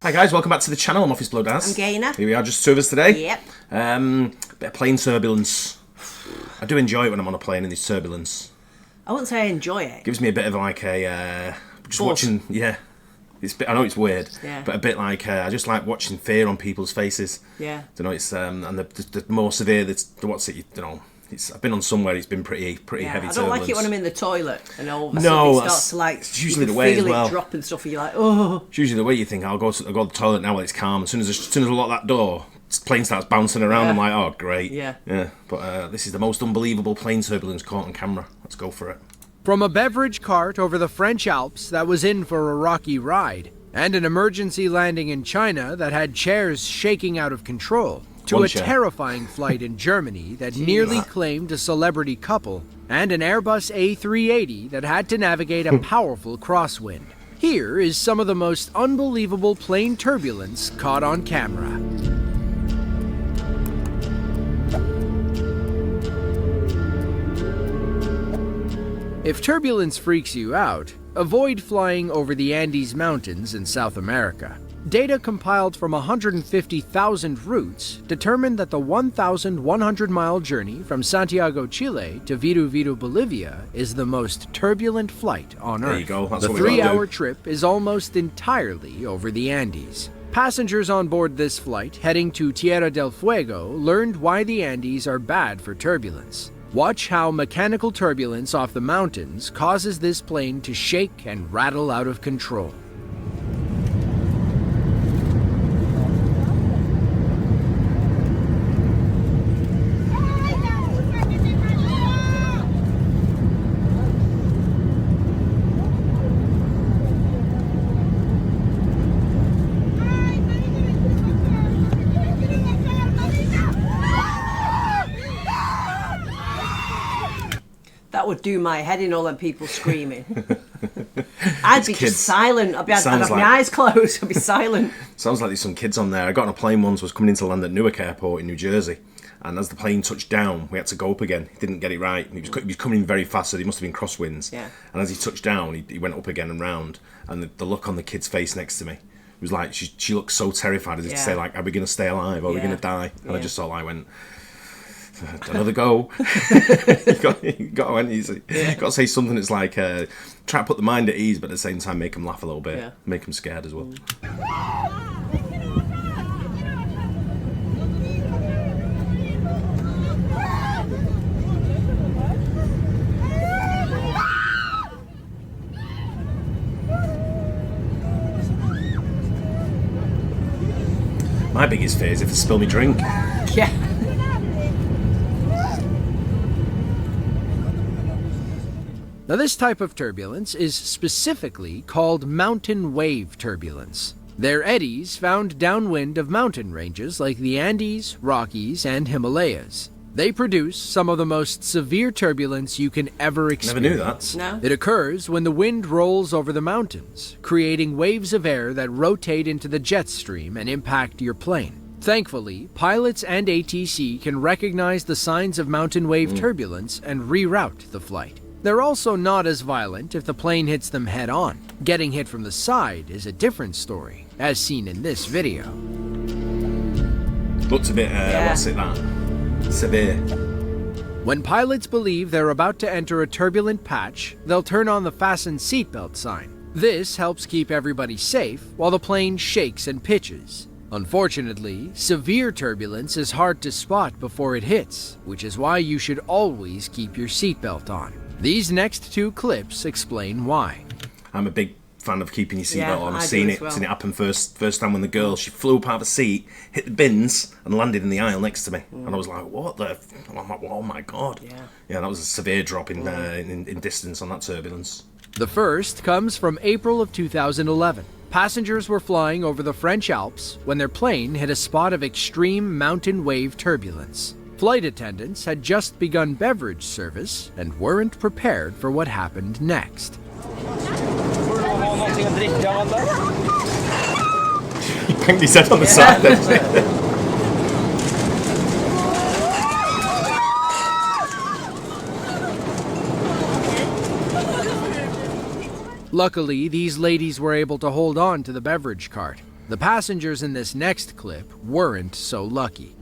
Hi guys, welcome back to the channel. I'm Office Blow Daz. I'm Gaynor. Here we are, just two of us today. Yep. Bit of plane turbulence. I do enjoy it when I'm on a plane in this turbulence. I wouldn't say I enjoy it. Gives me a bit of like a just Force. watching. Yeah, I know it's weird. Yeah. But a bit like I just like watching fear on people's faces. Yeah. You know, it's and the more severe what's it? You know. I've been on somewhere. It's been pretty heavy. I don't turbulence. like it when I'm in the toilet and all of a sudden it starts to like. It's usually you can the way feel as well. it drop and stuff, and you're like, oh. It's usually the way you think. I'll go to the toilet now while it's calm. As soon as I lock that door, the plane starts bouncing around. Yeah. I'm like, oh great. Yeah. Yeah. But this is the most unbelievable plane turbulence caught on camera. Let's go for it. From a beverage cart over the French Alps that was in for a rocky ride, and an emergency landing in China that had chairs shaking out of control, to a terrifying flight in Germany that nearly claimed a celebrity couple, and an Airbus A380 that had to navigate a powerful crosswind. Here is some of the most unbelievable plane turbulence caught on camera. If turbulence freaks you out, avoid flying over the Andes Mountains in South America. Data compiled from 150,000 routes determined that the 1,100-mile journey from Santiago, Chile to Viru Viru, Bolivia is the most turbulent flight on Earth. There you go. That's the what we gotta 3-hour do. trip is almost entirely over the Andes. Passengers on board this flight heading to Tierra del Fuego learned why the Andes are bad for turbulence. Watch how mechanical turbulence off the mountains causes this plane to shake and rattle out of control. That would do my head in, all them people screaming. I'd be just silent. I'd have my eyes closed. I'd be silent. Sounds like there's some kids on there. I got on a plane once, was coming into land at Newark Airport in New Jersey, and as the plane touched down, we had to go up again. He didn't get it right. He was coming in very fast, so he must have been crosswinds. Yeah. And as he touched down, he went up again and round, and the look on the kid's face next to me was like, she looked so terrified as if to say, like, are we going to stay alive? Are we going to die? And I just sort of like went, another go. you got to went easy. You got to say something that's like try to put the mind at ease, but at the same time make them laugh a little bit, make them scared as well. My biggest fear is if they spill me drink. Yeah. Now, this type of turbulence is specifically called mountain wave turbulence. They're eddies found downwind of mountain ranges like the Andes, Rockies, and Himalayas. They produce some of the most severe turbulence you can ever experience. Never knew that. No. It occurs when the wind rolls over the mountains, creating waves of air that rotate into the jet stream and impact your plane. Thankfully, pilots and ATC can recognize the signs of mountain wave turbulence and reroute the flight. They're also not as violent if the plane hits them head-on. Getting hit from the side is a different story, as seen in this video. Looks a bit, what's it that? Severe. When pilots believe they're about to enter a turbulent patch, they'll turn on the fasten seatbelt sign. This helps keep everybody safe while the plane shakes and pitches. Unfortunately, severe turbulence is hard to spot before it hits, which is why you should always keep your seatbelt on. These next two clips explain why. I'm a big fan of keeping your seatbelt on. I've I seen do it. as well. Seen it happen first time when the girl, she flew up out of the seat, hit the bins, and landed in the aisle next to me. And I was like, "What the?" I'm like, "Oh my god!" Yeah, that was a severe drop in distance on that turbulence. The first comes from April of 2011. Passengers were flying over the French Alps when their plane hit a spot of extreme mountain wave turbulence. Flight attendants had just begun beverage service and weren't prepared for what happened next. He banged his head on the side. Luckily, these ladies were able to hold on to the beverage cart. The passengers in this next clip weren't so lucky.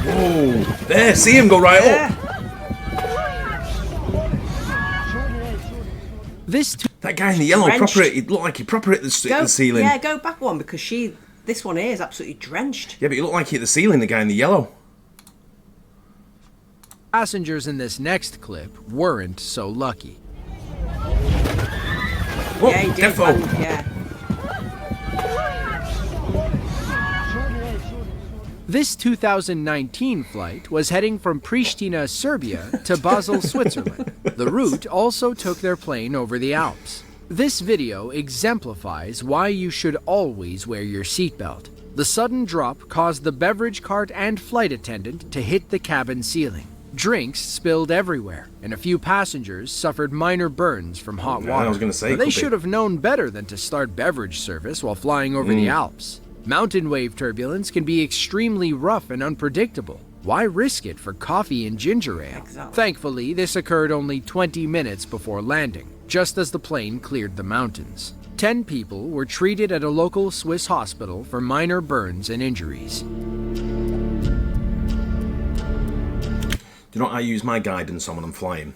Whoa! There, see him go right up. That guy in the yellow, proper, it looked like he proper hit the ceiling. Yeah, go back one, because this one here is absolutely drenched. Yeah, but he looked like he hit the ceiling, the guy in the yellow. Passengers in this next clip weren't so lucky. Oh, yeah, he did. defo. Yeah. This 2019 flight was heading from Pristina, Serbia to Basel, Switzerland. The route also took their plane over the Alps. This video exemplifies why you should always wear your seatbelt. The sudden drop caused the beverage cart and flight attendant to hit the cabin ceiling. Drinks spilled everywhere, and a few passengers suffered minor burns from hot water. I was going to say, they should have known better than to start beverage service while flying over the Alps. Mountain wave turbulence can be extremely rough and unpredictable. Why risk it for coffee and ginger ale? Exactly. Thankfully, this occurred only 20 minutes before landing, just as the plane cleared the mountains. 10 people were treated at a local Swiss hospital for minor burns and injuries. Do you know what I use my guidance on when I'm flying?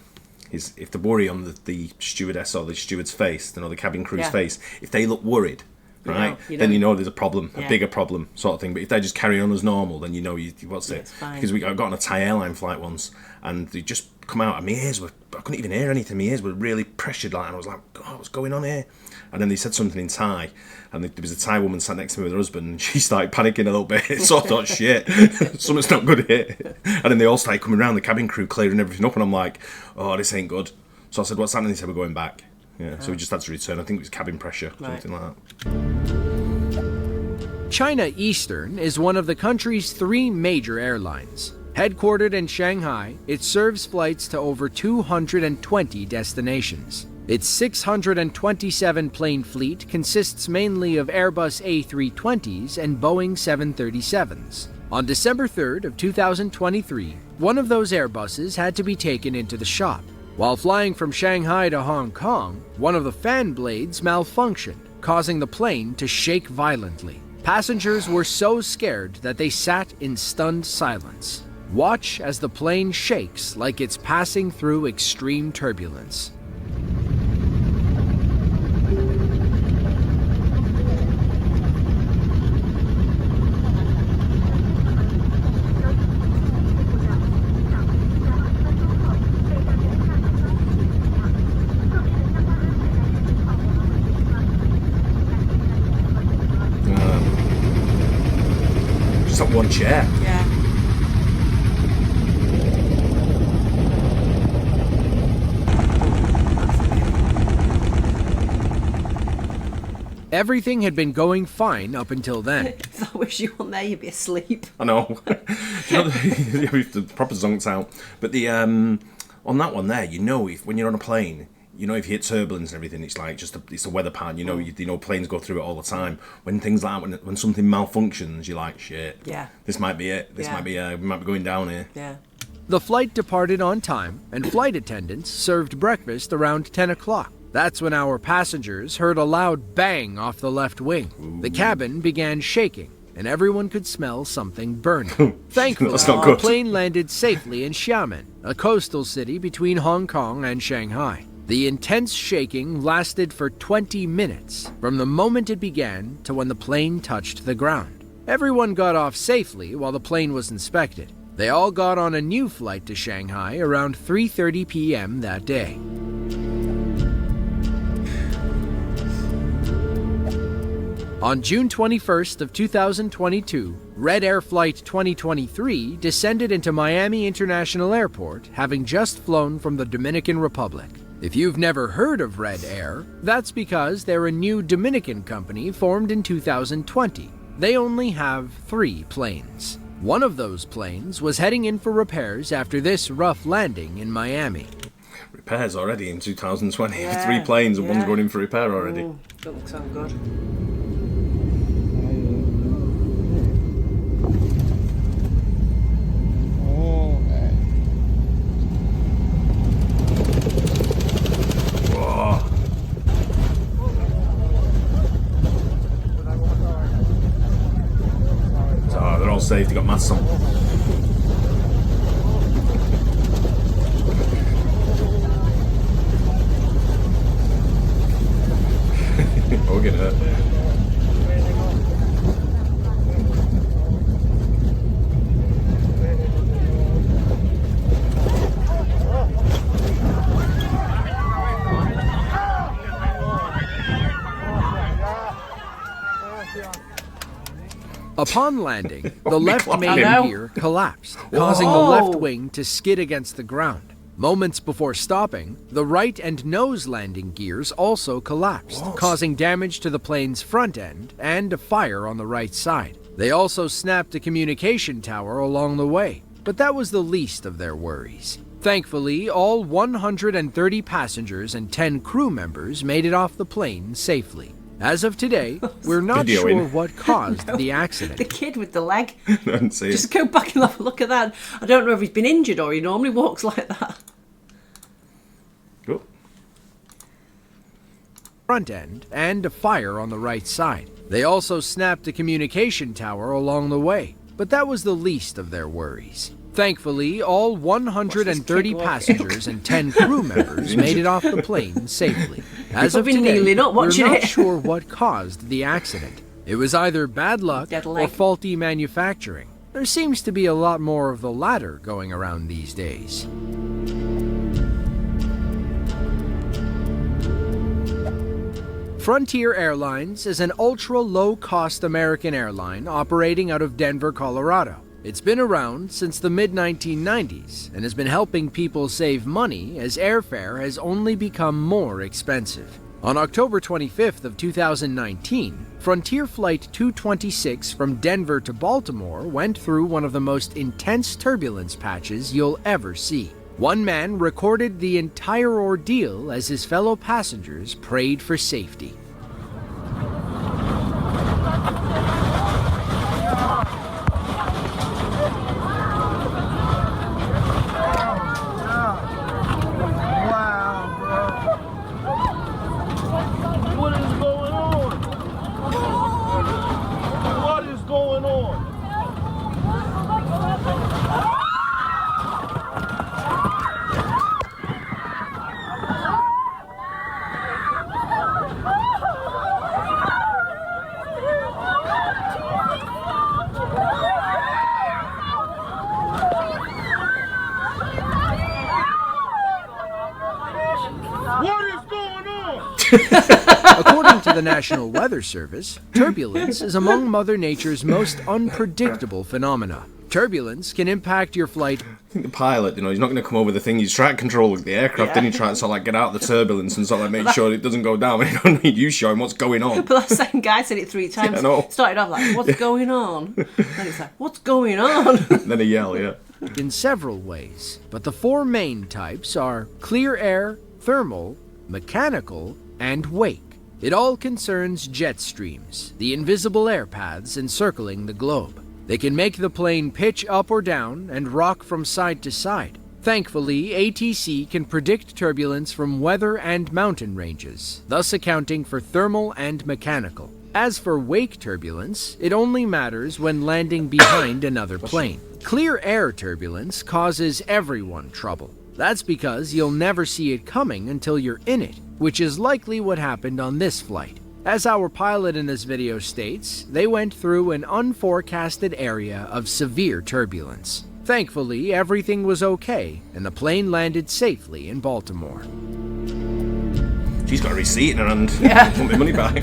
Is if they worry on the stewardess or the steward's face, the cabin crew's face, if they look worried, right, then you know there's a problem, a bigger problem sort of thing. But if they just carry on as normal, then you know what's it. Because I got on a Thai airline flight once, and they just come out, and my ears were, I couldn't even hear anything. My ears were really pressured, and I was like, oh, what's going on here? And then they said something in Thai, and there was a Thai woman sat next to me with her husband, and she started panicking a little bit. So I thought, shit, something's not good here. And then they all started coming around, the cabin crew clearing everything up, and I'm like, oh, this ain't good. So I said, what's happening? They said, we're going back. Yeah, so we just had to return. I think it was cabin pressure, something like that. China Eastern is one of the country's 3 major airlines. Headquartered in Shanghai, it serves flights to over 220 destinations. Its 627 plane fleet consists mainly of Airbus A320s and Boeing 737s. On December 3rd of 2023, one of those Airbuses had to be taken into the shop. While flying from Shanghai to Hong Kong, one of the fan blades malfunctioned, causing the plane to shake violently. Passengers were so scared that they sat in stunned silence. Watch as the plane shakes like it's passing through extreme turbulence. Just that one chair. Yeah. Everything had been going fine up until then. If I wish you weren't there, you'd be asleep. I know. The proper zonked out. But the on that one there, if when you're on a plane, if you hit turbulence and everything, it's like it's a weather pattern. Planes go through it all the time. When things like that, when something malfunctions, you're like, shit. Yeah. This might be it. We might be going down here. Yeah. The flight departed on time, and flight attendants served breakfast around 10 o'clock. That's when our passengers heard a loud bang off the left wing. Ooh. The cabin began shaking, and everyone could smell something burning. Thankfully, the plane landed safely in Xiamen, a coastal city between Hong Kong and Shanghai. The intense shaking lasted for 20 minutes, from the moment it began to when the plane touched the ground. Everyone got off safely while the plane was inspected. They all got on a new flight to Shanghai around 3:30 p.m. that day. On June 21st of 2022, Red Air Flight 2023 descended into Miami International Airport, having just flown from the Dominican Republic. If you've never heard of Red Air, that's because they're a new Dominican company formed in 2020. They only have 3 planes. One of those planes was heading in for repairs after this rough landing in Miami. Repairs already in 2020. Yeah, 3 planes and one's going in for repair already. Doesn't sound good. safe. They got masks on. Oh, get hurt. Upon landing, the left main gear collapsed, causing the left wing to skid against the ground. Moments before stopping, the right and nose landing gears also collapsed, causing damage to the plane's front end and a fire on the right side. They also snapped a communication tower along the way, but that was the least of their worries. Thankfully, all 130 passengers and 10 crew members made it off the plane safely. As of today, we're not sure what caused the accident. The kid with the leg. Just go back and have a look at that. I don't know if he's been injured or he normally walks like that. Oh. Front end and a fire on the right side. They also snapped a communication tower along the way, but that was the least of their worries. Thankfully, all 130 passengers and 10 crew members made it off the plane safely. As of today, we're not sure what caused the accident. It was either bad luck or faulty manufacturing. There seems to be a lot more of the latter going around these days. Frontier Airlines is an ultra-low-cost American airline operating out of Denver, Colorado. It's been around since the mid-1990s and has been helping people save money as airfare has only become more expensive. On October 25th of 2019, Frontier Flight 226 from Denver to Baltimore went through one of the most intense turbulence patches you'll ever see. One man recorded the entire ordeal as his fellow passengers prayed for safety. According to the National Weather Service, turbulence is among Mother Nature's most unpredictable phenomena. Turbulence can impact your flight. I think the pilot, he's not going to come over the thing. He's trying to control the aircraft, then he tries to sort of like get out of the turbulence and sort of like make sure it doesn't go down. And you don't need you showing what's going on. But that same guy said it 3 times. Yeah, started off like, what's going on? Then it's like, what's going on? Then he yell, yeah. In several ways, but the 4 main types are clear air, thermal, mechanical, and wake. It all concerns jet streams, the invisible air paths encircling the globe. They can make the plane pitch up or down and rock from side to side. Thankfully, ATC can predict turbulence from weather and mountain ranges, thus accounting for thermal and mechanical. As for wake turbulence, it only matters when landing behind another plane. Clear air turbulence causes everyone trouble. That's because you'll never see it coming until you're in it, which is likely what happened on this flight. As our pilot in this video states, they went through an unforecasted area of severe turbulence. Thankfully, everything was okay, and the plane landed safely in Baltimore. She's got a receipt in her hand. Yeah. Want my money back.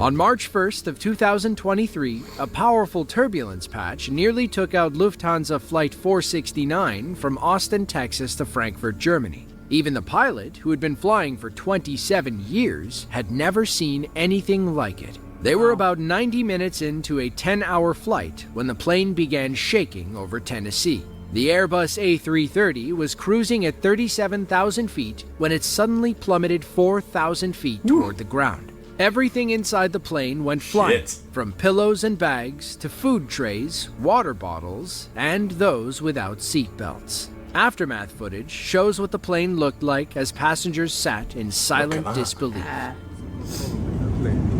On March 1st of 2023, a powerful turbulence patch nearly took out Lufthansa Flight 469 from Austin, Texas to Frankfurt, Germany. Even the pilot, who had been flying for 27 years, had never seen anything like it. They were about 90 minutes into a 10-hour flight when the plane began shaking over Tennessee. The Airbus A330 was cruising at 37,000 feet when it suddenly plummeted 4,000 feet toward the ground. Everything inside the plane went flying, from pillows and bags to food trays, water bottles, and those without seatbelts. Aftermath footage shows what the plane looked like as passengers sat in silent disbelief.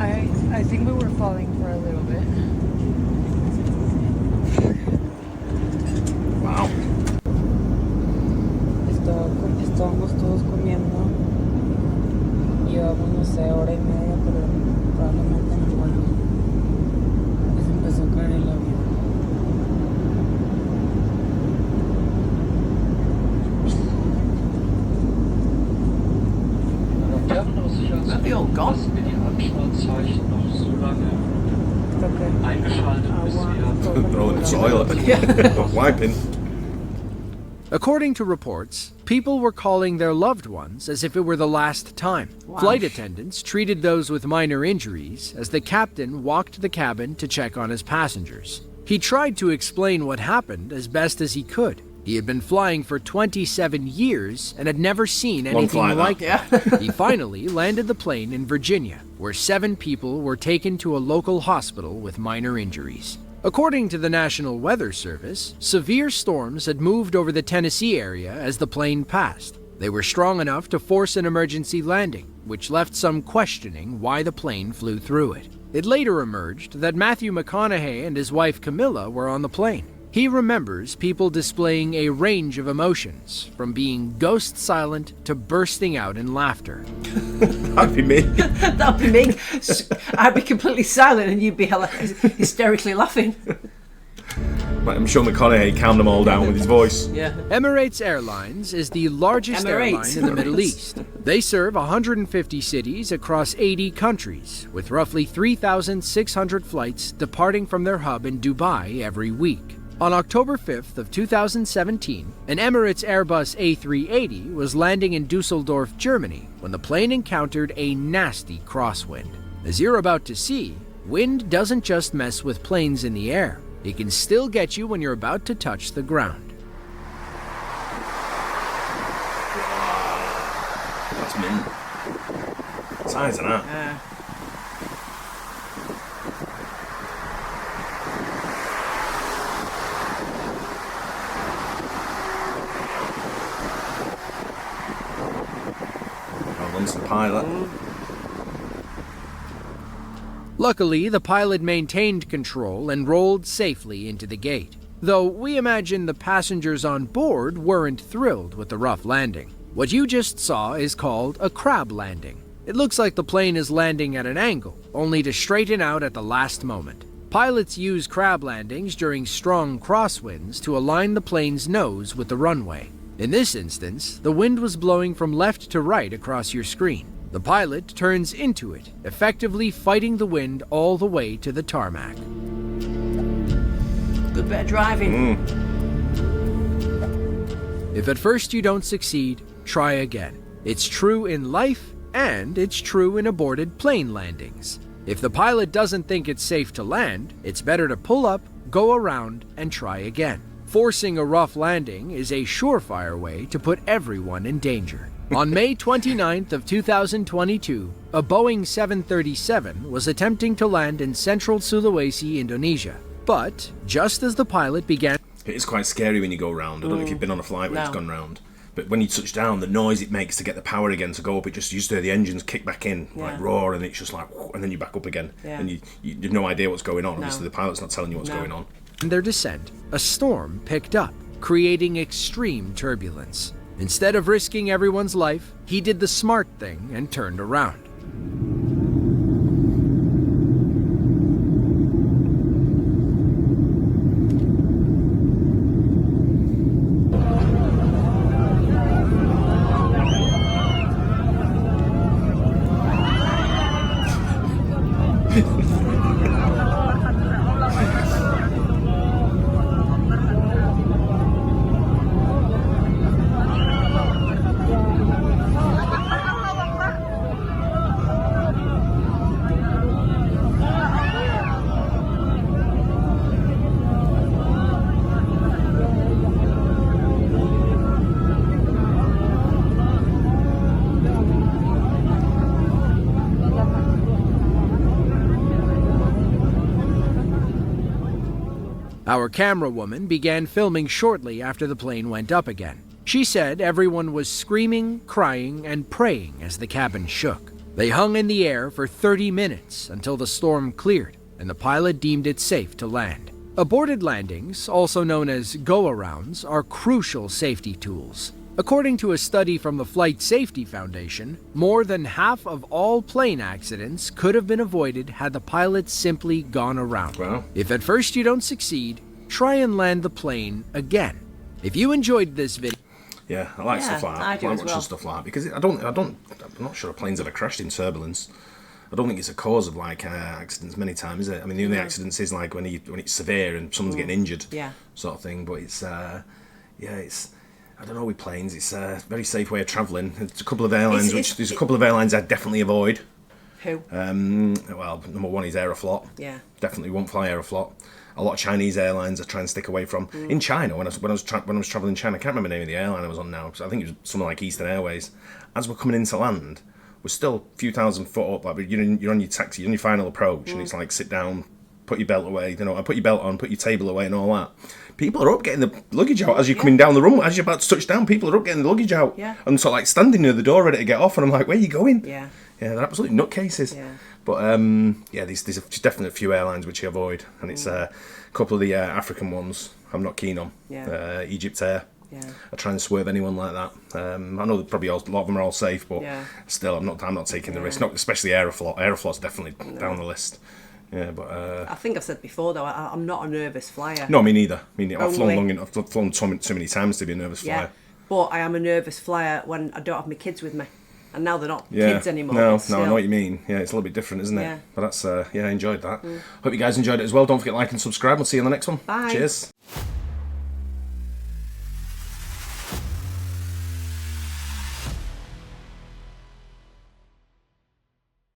I think we were falling for a little bit. Wow. Estábamos todos comiendo. Llevamos, no sé, hora y media, pero probablemente no vuelvo. Y se empezó a caer el avión. Are they all gone? They're all in the toilet. Wiping. According to reports, people were calling their loved ones as if it were the last time. Wow. Flight attendants treated those with minor injuries as the captain walked the cabin to check on his passengers. He tried to explain what happened as best as he could. He had been flying for 27 years and had never seen anything like that. He finally landed the plane in Virginia, where 7 people were taken to a local hospital with minor injuries. According to the National Weather Service, severe storms had moved over the Tennessee area as the plane passed. They were strong enough to force an emergency landing, which left some questioning why the plane flew through it. It later emerged that Matthew McConaughey and his wife Camilla were on the plane. He remembers people displaying a range of emotions, from being ghost silent to bursting out in laughter. That'd be me. That'd be me. I'd be completely silent and you'd be hysterically laughing. I'm sure McConaughey calmed them all down with his voice. Yeah. Emirates Airlines is the largest airline in the Middle East. They serve 150 cities across 80 countries, with roughly 3,600 flights departing from their hub in Dubai every week. On October 5th of 2017, an Emirates Airbus A380 was landing in Dusseldorf, Germany, when the plane encountered a nasty crosswind. As you're about to see, wind doesn't just mess with planes in the air. It can still get you when you're about to touch the ground. That's mint. Size of that. The pilot. Luckily, the pilot maintained control and rolled safely into the gate, though we imagine the passengers on board weren't thrilled with the rough landing. What you just saw is called a crab landing. It looks like the plane is landing at an angle, only to straighten out at the last moment. Pilots use crab landings during strong crosswinds to align the plane's nose with the runway. In this instance, the wind was blowing from left to right across your screen. The pilot turns into it, effectively fighting the wind all the way to the tarmac. Good bit of driving. If at first you don't succeed, try again. It's true in life, and it's true in aborted plane landings. If the pilot doesn't think it's safe to land, it's better to pull up, go around, and try again. Forcing a rough landing is a surefire way to put everyone in danger. On May 29th of 2022, a Boeing 737 was attempting to land in central Sulawesi, Indonesia. But just as the pilot began... It is quite scary when you go round. I don't know if you've been on a flight where it's gone round. But when you touch down, the noise it makes to get the power again to go up, it just, you just hear the engines kick back in, like roar, and it's just like, and then you back up again. And you have no idea what's going on. Obviously, the pilot's not telling you what's going on. In their descent, a storm picked up, creating extreme turbulence. Instead of risking everyone's life, he did the smart thing and turned around. Our camera woman began filming shortly after the plane went up again. She said everyone was screaming, crying, and praying as the cabin shook. They hung in the air for 30 minutes until the storm cleared and the pilot deemed it safe to land. Aborted landings, also known as go-arounds, are crucial safety tools. According to a study from the Flight Safety Foundation, more than half of all plane accidents could have been avoided had the pilots simply gone around. Wow. If at first you don't succeed, try and land the plane again. If you enjoyed this video... Yeah, I like stuff like that. I do as watching well. stuff like that because I'm not sure a plane's ever crashed in turbulence. I don't think it's a cause of like accidents many times, is it? I mean, the only accidents is like when it's severe and someone's getting injured, sort of thing. But it's it's I don't know with planes. It's a very safe way of travelling. There's a couple of airlines there's a couple of airlines I'd definitely avoid. Who? Well, number one is Aeroflot. Yeah. Definitely won't fly Aeroflot. A lot of Chinese airlines I try and stick away from. In China, when I was travelling in China, I can't remember the name of the airline I was on now. Because I think it was something like Eastern Airways. As we're coming into land, we're still a few thousand foot up. Like you're on your taxi, you're on your final approach, and it's like sit down, put your belt away. Put your belt on, put your table away, and all that. People are up getting the luggage out as you're coming down the runway. As you're about to touch down, people are up getting the luggage out. Yeah. And sort of like standing near the door ready to get off, and I'm like, where are you going? Yeah. Yeah, they're absolutely nutcases. Yeah. But there's definitely a few airlines which I avoid, and it's a couple of the African ones I'm not keen on. Yeah. Egypt Air. Yeah. I try and swerve anyone like that. I know that probably a lot of them are all safe, but still, I'm not taking the risk. Not especially Aeroflot. Aeroflot's definitely down the list. Yeah, but I think I've said before though, I'm not a nervous flyer. no, me neither. I've flown long enough. I've flown too many times to be a nervous Yeah, flyer. but I am a nervous flyer when I don't have my kids with me, and now they're not Yeah. kids anymore. No, still. I know what you mean. Yeah, it's a little bit different, isn't it? Yeah. But that's I enjoyed that. Hope you guys enjoyed it as well. Don't forget to like and subscribe. We'll see you on the next one. Bye. Cheers.